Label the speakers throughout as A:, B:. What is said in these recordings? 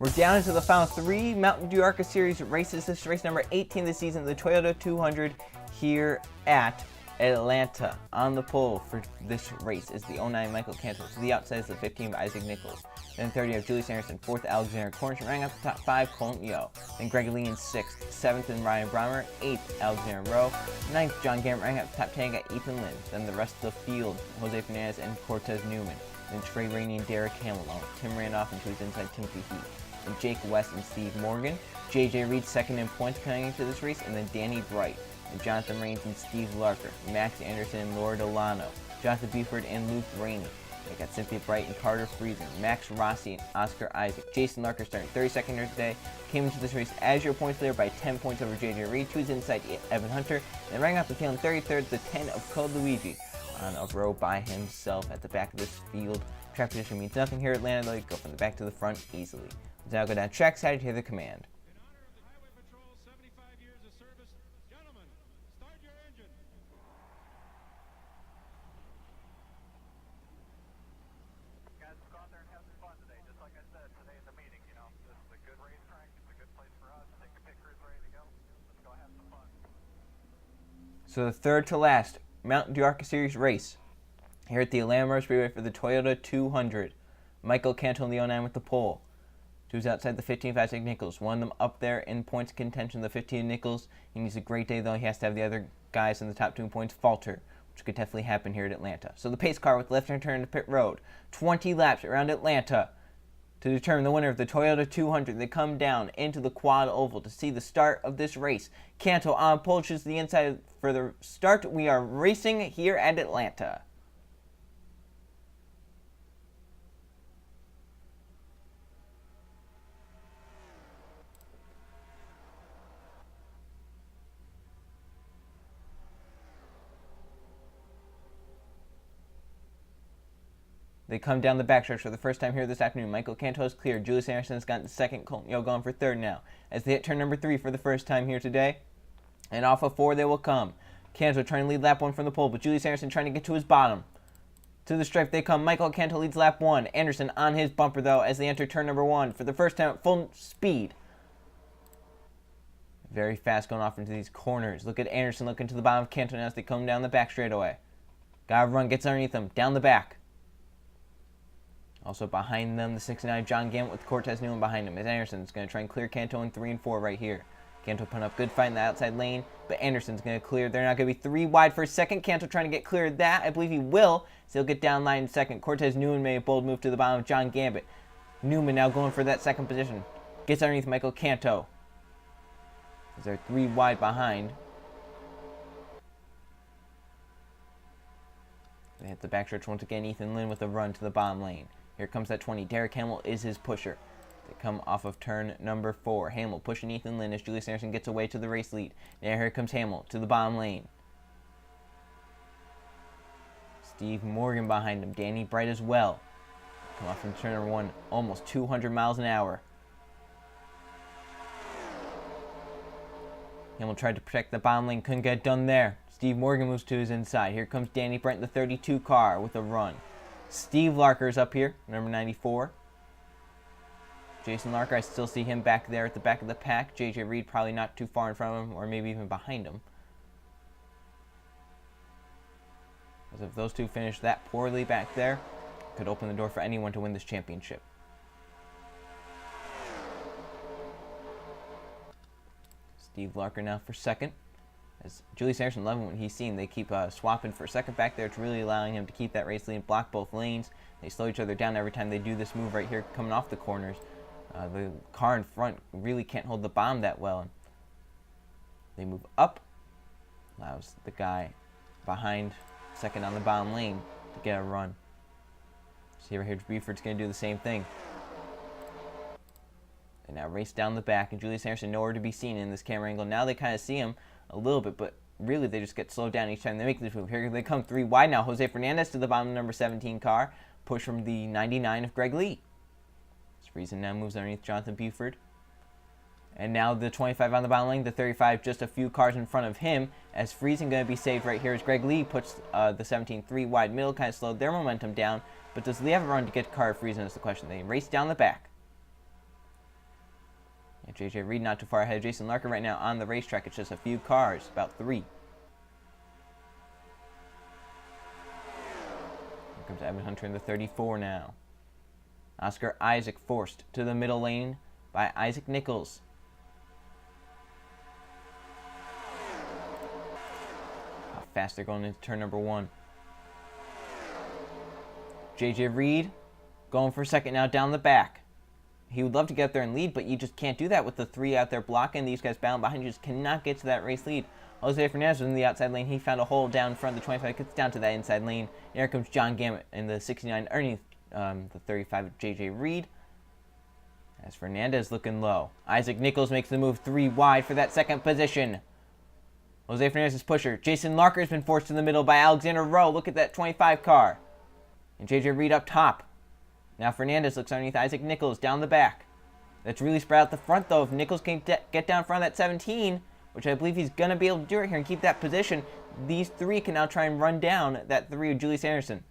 A: We're down into the final three Mountain Dew ARCA Series races. This is race number 18 this season, the Toyota 200 here at Atlanta. On the pole for this race is the 09 Michael Cantle. To the outside is the 15 Isaac Nichols. Then 30 of Julius Anderson, 4th Alexander Cornish, running up the top 5, Colton Yo. Then Greg Lee in 6th, 7th and Ryan Brommer, 8th Alexander Rowe, 9th John Gambit, running up the top 10 got Ethan Lynn. Then the rest of the field, Jose Fernandez and Cortez Newman. Then Trey Rainey and Derek Hamill, Tim Randolph and to his inside Timothy Heath. And Jake West and Steve Morgan. JJ Reed second in points coming into this race, and then Danny Bright, and Jonathan Rains and Steve Larker, Max Anderson and Laura Delano, Jonathan Buford and Luke Rainey. They got Cynthia Bright and Carter Friesen, Max Rossi and Oscar Isaac. Jason Larker starting 32nd here today, came into this race as your points leader by 10 points over JJ Reed, to his inside Evan Hunter, and running off the field in 33rd, the 10 of Code Luigi on a row by himself at the back of this field. Track position means nothing here at Atlanta, though. You go from the back to the front easily. Let's now go down trackside to hear the command.
B: In honor of the Highway Patrol 75 years of service, gentlemen, start your engine.
C: Guys, go out there and have some fun today. Just like I said today in the meeting, you know, this is a good racetrack. It's a good place for us. I think the picture is ready to go. Let's go have some fun.
A: So the third to last Mountain Dew ARCA Series race here at the Atlanta Motor Speedway for the Toyota 200. Michael Cantle in the 09 with the pole. Who's outside the 15th, Isaac Nichols. One of them up there in points contention, the 15 Nichols. He needs a great day, though. He has to have the other guys in the top 2 points falter, which could definitely happen here at Atlanta. So the pace car with left-hand turn to pit road. 20 laps around Atlanta to determine the winner of the Toyota 200. They come down into the quad oval to see the start of this race. Cantle on pole, chooses the inside for the start. We are racing here at Atlanta. They come down the backstretch for the first time here this afternoon. Michael Cantle is clear. Julius Anderson has gotten second. Colton Yo going for third now, as they hit turn number 3 for the first time here today. And off of 4 they will come. Cantle trying to lead lap 1 from the pole, but Julius Anderson trying to get to his bottom. To the stripe they come. Michael Cantle leads lap 1. Anderson on his bumper, though, as they enter turn number 1 for the first time at full speed. Very fast going off into these corners. Look at Anderson looking to the bottom of Cantle now as they come down the back straightaway. Gotta run, gets underneath them, down the back. Also behind them, the 69 John Gambit with Cortez Newman behind him. As Anderson's going to try and clear Cantle in 3 and 4 right here. Cantle putting up good fight in the outside lane, but Anderson's going to clear. They're not going to be 3 wide for a second. Cantle trying to get clear of that. I believe he will. So he'll get down line in second. Cortez Newman made a bold move to the bottom of John Gambit. Newman now going for that second position. Gets underneath Michael Cantle. As they're 3 wide behind. They hit the backstretch once again. Ethan Lynn with a run to the bottom lane. Here comes that 20. Derek Hamill is his pusher. They come off of turn number 4. Hamill pushing Ethan Lynn as Julius Anderson gets away to the race lead. Now here comes Hamill to the bottom lane. Steve Morgan behind him. Danny Bright as well. Come off from turn number 1. Almost 200 miles an hour. Hamill tried to protect the bottom lane. Couldn't get it done there. Steve Morgan moves to his inside. Here comes Danny Bright in the 32 car with a run. Steve Larker is up here, number 94. Jason Larker, I still see him back there at the back of the pack. JJ Reed probably not too far in front of him, or maybe even behind him. As if those two finish that poorly back there, could open the door for anyone to win this championship. Steve Larker now for second. As Julius Anderson, loving what he's seen, they keep swapping for second back there. It's really allowing him to keep that race lead, block both lanes. They slow each other down every time they do this move right here, coming off the corners. The car in front really can't hold the bomb that well. They move up, allows the guy behind second on the bottom lane to get a run. See right here, Buford's going to do the same thing. They now race down the back, and Julius Anderson nowhere to be seen in this camera angle. Now they kind of see him a little bit, but really they just get slowed down each time they make this move. Here they come 3 wide now. Jose Fernandez to the bottom of number 17 car. Push from the 99 of Greg Lee. Friesen now moves underneath Jonathan Buford. And now the 25 on the bottom lane, the 35 just a few cars in front of him. As Friesen going to be saved right here as Greg Lee puts the 17 3 wide middle, kind of slowed their momentum down. But does Lee have a run to get to car Friesen is the question. They race down the back. Yeah, JJ Reed not too far ahead of Jason Larker right now on the racetrack. It's just a few cars, about 3. Here comes Evan Hunter in the 34 now. Oscar Isaac forced to the middle lane by Isaac Nichols. How fast they're going into turn number 1. JJ Reed going for second now down the back. He would love to get up there and lead, but you just can't do that with the 3 out there blocking. These guys battling behind you just cannot get to that race lead. Jose Fernandez was in the outside lane. He found a hole down front of the 25. Gets down to that inside lane. And here comes John Gammett in the 69, earning the 35 of JJ Reed. As Fernandez looking low. Isaac Nichols makes the move 3 wide for that second position. Jose Fernandez's pusher. Jason Larker has been forced to the middle by Alexander Rowe. Look at that 25 car. And JJ Reed up top. Now Fernandez looks underneath Isaac Nichols down the back. That's really spread out the front though. If Nichols can get down front of that 17, which I believe he's going to be able to do it here and keep that position, these 3 can now try and run down that 3 of Julius Anderson.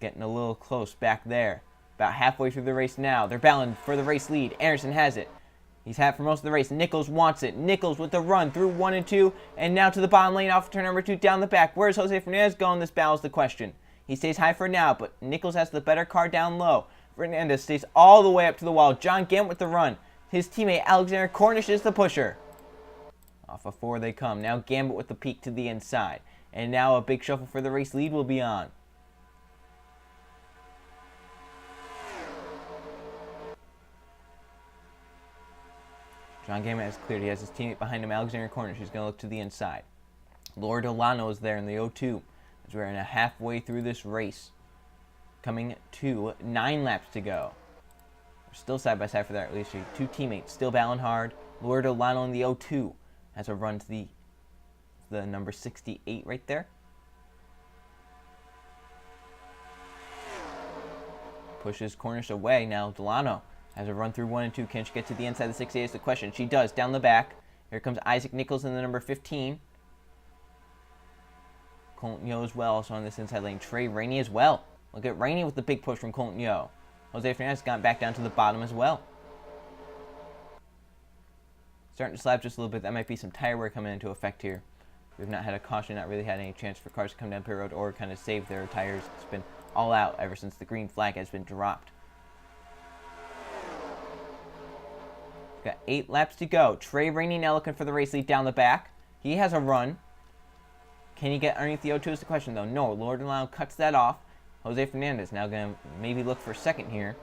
A: Getting a little close back there. About halfway through the race now. They're battling for the race lead. Anderson has it. He's had it for most of the race. Nichols wants it. Nichols with the run through 1 and 2. And now to the bottom lane off turn number 2 down the back. Where's Jose Fernandez going? This battle's the question. He stays high for now, but Nichols has the better car down low. Fernandez stays all the way up to the wall. John Gammett with the run. His teammate Alexander Cornish is the pusher. Off of 4 they come. Now Gambit with the peak to the inside. And now a big shuffle for the race lead will be on. John Gammett has cleared. He has his teammate behind him, Alexander Cornish. He's going to look to the inside. Laura Delano is there in the 0-2 as we're in a halfway through this race. Coming to 9 laps to go. We're still side by side for that. At least 2 teammates still battling hard. Laura Delano in the 0-2 has a run to the number 68 right there. Pushes Cornish away. Now Delano has a run through 1 and 2. Can she get to the inside of the 68 is the question. She does. Down the back. Here comes Isaac Nichols in the number 15. Colton Yo as well, also on this inside lane. Trey Rainey as well. Look at Rainey with the big push from Colton Yo. Jose Fernandez got back down to the bottom as well. Starting to slap just a little bit. That might be some tire wear coming into effect here. We've not had a caution, not really had any chance for cars to come down pit road or kind of save their tires. It's been all out ever since the green flag has been dropped. Got 8 laps to go. Trey Rainey now looking for the race lead down the back. He has a run. Can he get underneath the 0-2 is the question, though. No, Lord Delano cuts that off. Jose Fernandez now going to maybe look for second here.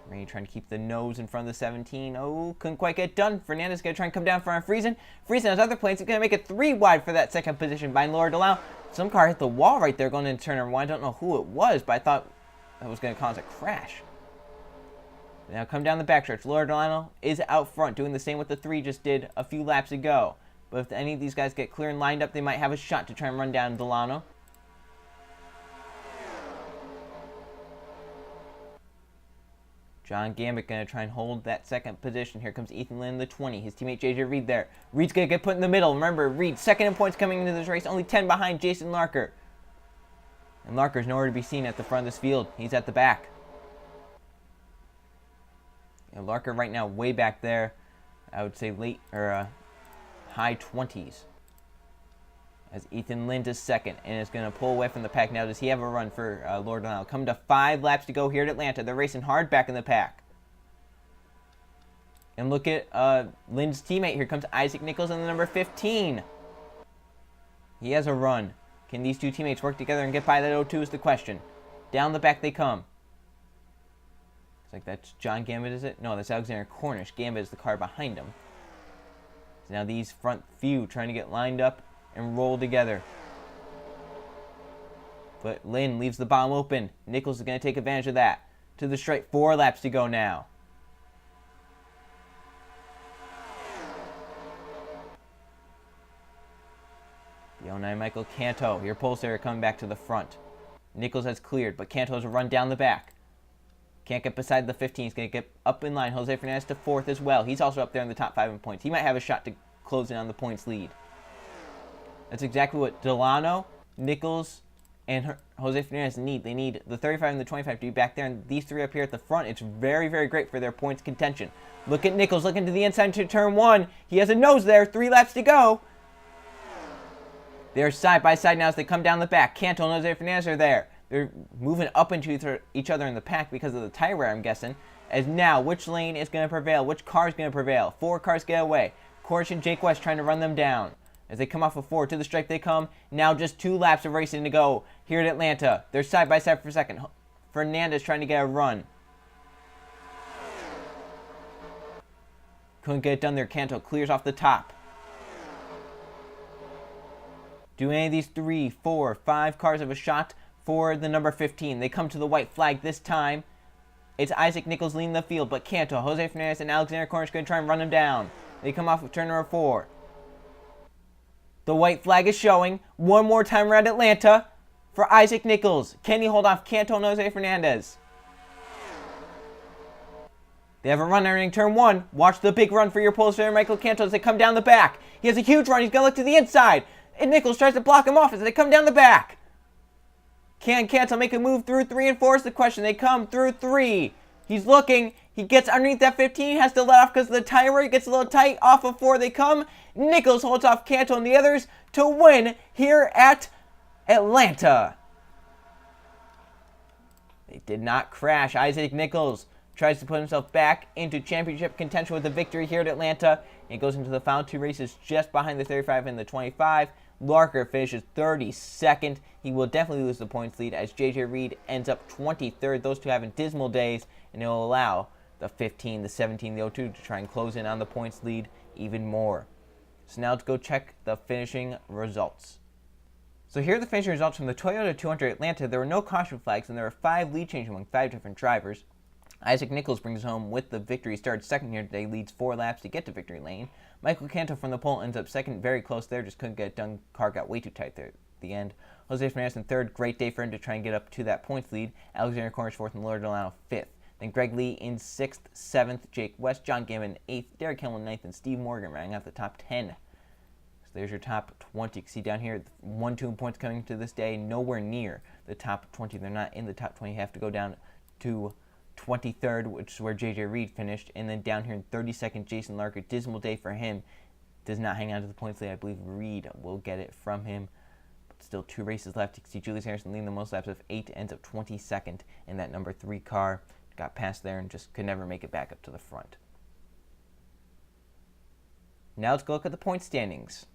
A: Rainey trying to keep the nose in front of the 17. Oh, couldn't quite get done. Fernandez going to try and come down front of Friesen. Friesen has other planes. He's going to make it 3 wide for that second position by Lord Delano. Some car hit the wall right there going into turn number 1. I don't know who it was, but I thought that was going to cause a crash. Now come down the backstretch. Laura Delano is out front, doing the same what the 3 just did a few laps ago. But if any of these guys get clear and lined up, they might have a shot to try and run down Delano. John Gambit going to try and hold that second position. Here comes Ethan Lynn, the 20. His teammate JJ Reed there. Reed's going to get put in the middle. Remember, Reed, second in points coming into this race. Only 10 behind Jason Larker. And Larker's nowhere to be seen at the front of this field. He's at the back. And Larker right now way back there. I would say late or high 20s. As Ethan Lind is second and is going to pull away from the pack. Now does he have a run for Lord Delano? Come to 5 laps to go here at Atlanta. They're racing hard back in the pack. And look at Lind's teammate. Here comes Isaac Nichols in the number 15. He has a run. Can these 2 teammates work together and get by that 0-2 is the question. Down the back they come. It's like that's John Gambit, is it? No, that's Alexander Cornish. Gambit is the car behind him. So now these front few trying to get lined up and roll together. But Lynn leaves the bottom open. Nichols is going to take advantage of that. To the straight, 4 laps to go now. The 09 Michael Canto, your pole sitter coming back to the front. Nichols has cleared, but Canto has a run down the back. Can't get beside the 15. He's going to get up in line. Jose Fernandez to 4th as well. He's also up there in the top 5 in points. He might have a shot to close in on the points lead. That's exactly what Delano, Nichols, and Jose Fernandez need. They need the 35 and the 25 to be back there, and these three up here at the front, it's very, very great for their points contention. Look at Nichols looking to the inside to turn one. He has a nose there. 3 laps to go. They're side by side now as they come down the back. Canto and Jose Fernandez are there. They're moving up into each other in the pack because of the tire wear, I'm guessing. As now, which lane is going to prevail? Which car is going to prevail? 4 cars get away. Cornish and Jake West trying to run them down. As they come off of 4, to the stripe they come. Now just 2 laps of racing to go here at Atlanta. They're side by side for second. Fernandez trying to get a run. Couldn't get it done there. Canto clears off the top. Do any of these 3, 4, 5 cars have a shot for the number 15? They come to the white flag this time. It's Isaac Nichols leading the field, but Canto, Jose Fernandez, and Alexander Cornish going to try and run him down. They come off of turn number 4. The white flag is showing. One more time around Atlanta for Isaac Nichols. Can he hold off Canto and Jose Fernandez? They have a run entering turn 1. Watch the big run for your Polish player, Michael Canto, as they come down the back. He has a huge run. He's going to look to the inside. And Nichols tries to block him off as they come down the back. Can Canto make a move through 3 and 4 is the question. They come through 3. He's looking. He gets underneath that 15. Has to let off because of the tire wear. He gets a little tight. Off of 4 they come. Nichols holds off Canto and the others to win here at Atlanta. They did not crash. Isaac Nichols tries to put himself back into championship contention with a victory here at Atlanta. He goes into the final 2 races just behind the 35 and the 25. Larker finishes 32nd. He will definitely lose the points lead as J.J. Reed ends up 23rd. Those two having dismal days, and it will allow the 15, the 17, the 02 to try and close in on the points lead even more. So now let's go check the finishing results. So here are the finishing results from the Toyota 200 Atlanta. There were no caution flags, and there were 5 lead changes among 5 different drivers. Isaac Nichols brings home with the victory. He started second here today, leads 4 laps to get to victory lane. Michael Canto from the pole ends up second, very close there, just couldn't get it done. Car got way too tight there at the end. Jose Fernandez in third, great day for him to try and get up to that points lead. Alexander Cornish fourth, and Lord Delano fifth. Then Greg Lee in 6th, 7th, Jake West, John Gammon 8th, Derek Hill in 9th, and Steve Morgan rounding out the top 10. So there's your top 20. You can see down here, 1, 2 points coming to this day, nowhere near the top 20. They're not in the top 20. You have to go down to 23rd, which is where J.J. Reed finished. And then down here in 32nd, Jason Larker. Dismal day for him. Does not hang on to the points lead. I believe Reed will get it from him. But still 2 races left. You can see Julius Harrison leading the most laps of 8, ends up 22nd in that number 3 car. Got past there and just could never make it back up to the front. Now let's go look at the point standings.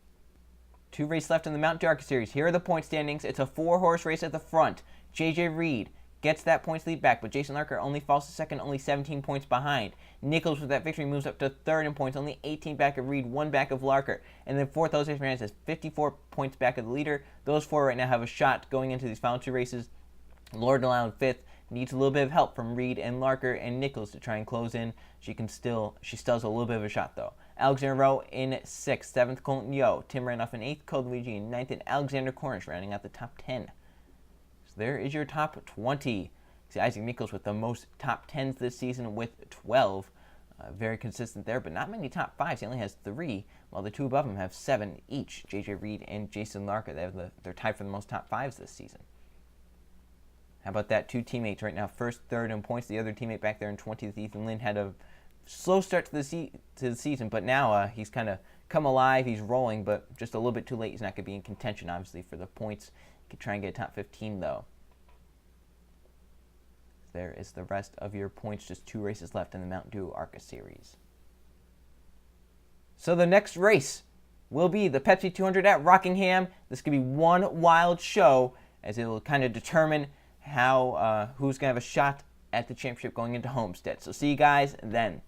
A: 2 races left in the Mountain Dew ARCA Series. Here are the point standings. It's a 4-horse race at the front. J.J. Reed gets that points lead back, but Jason Larker only falls to second, only 17 points behind. Nichols with that victory moves up to third in points, only 18 back of Reed, 1 back of Larker. And then fourth, Jose Fernandez has 54 points back of the leader. Those 4 right now have a shot going into these final 2 races. Lord Delano fifth, needs a little bit of help from Reed and Larker and Nichols to try and close in. She still has a little bit of a shot though. Alexander Rowe in 6th, 7th Colton Yo, Tim Randolph in 8th, Code Luigi in 9th, and Alexander Cornish rounding out the top 10. So there is your top 20. See Isaac Nichols with the most top 10s this season with 12. Very consistent there, but not many top 5s. He only has 3, while the 2 above him have 7 each. J.J. Reed and Jason Larker. They're tied for the most top 5s this season. How about that? 2 teammates right now, 1st, 3rd in points. The other teammate back there in 20th, Ethan Lynn, had a slow start to the season, but now he's kind of come alive. He's rolling, but just a little bit too late. He's not going to be in contention, obviously, for the points. He could try and get a top 15, though. There is the rest of your points. Just 2 races left in the Mountain Dew ARCA Series. So the next race will be the Pepsi 200 at Rockingham. This could be one wild show, as it will kind of determine how who's going to have a shot at the championship going into Homestead. So see you guys then.